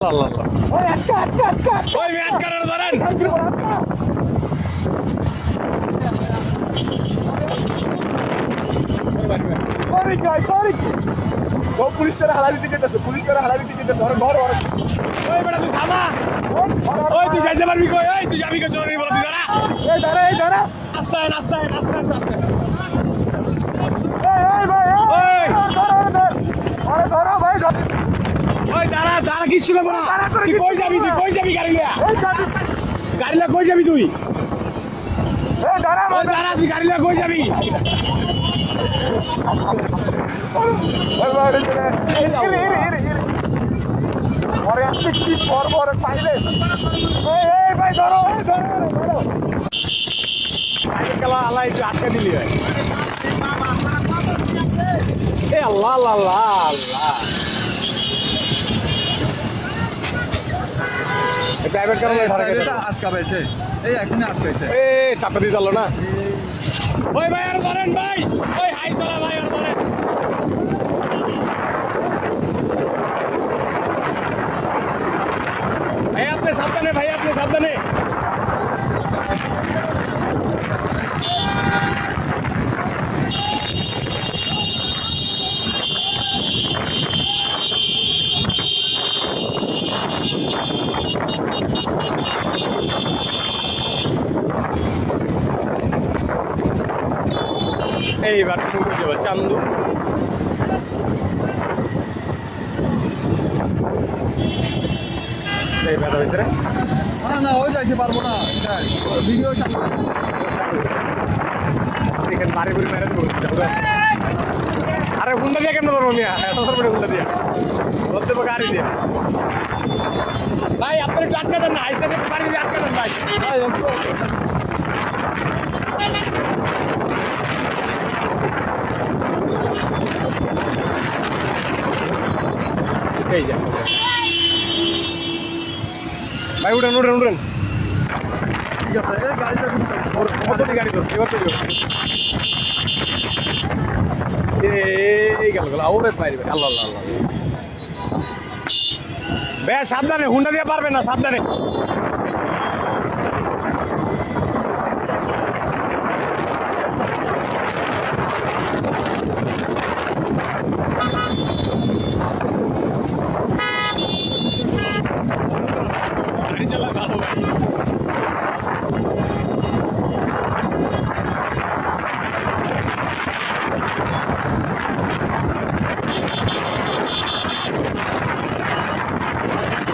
আল্লাহ আল্লাহ ওই ম্যাচ কাটার ধরেন পুলিশ তারা হালালি দিতে যেতেছে ধর ধর ওই বেটা তুই থামা ওই তুই যাইতে পারবি কই ওই তুই যাবি কে চোরি বল তুই দাঁড়া এই দাঁড়া আস্তে আস্তে এই ভাই ওই ধরো ভাই ওই দাঁড়া দাঁড়া কিচ্ছু নেবো না তুই কই যাবি গাড়ি লিয়া কই যাবি তুই এই দাঁড়া ওই দাঁড়া তুই গাড়ি লিয়া কই যাবি পাইলে এই ভাই ধরো খেলা আল্লাহ একটু আটকে দিলি এ আল্লাহ আল্লাহ আল্লাহ প্রাইভেট কারণে আটকাবেছে এই এখনই আটকাইছে এ চাপে দিয়ে দিল না ওই ভাই আর ধরেন ভাই ওই হাই চলা ভাই আর ধরেন ভাই আপনি সাবধানে এইবার চান্দু এই বেটা ভিতরে না ওই যাইতে পারবো না ভিডিও এখানে বাড়ি বুড়ি মেরে দেবো আরে হুন্ডা দিয়ে কেন ধরবো মিয়া হুন্ডা দিয়া ধরতে পারবো গাড়ি দিয়া ভাই আপনি একটু আটকে দেন না আইসা বাড়ি দিয়ে আটকে দেন ভাই এই যা ভাই উঠেন গাড়ি করছে এবার চলে এই গেল আউরে বাইরে আল্লাহ আল্লাহ আল্লাহ বে সাবধানে হুন্ডা দিয়ে পারবে না সাবধানে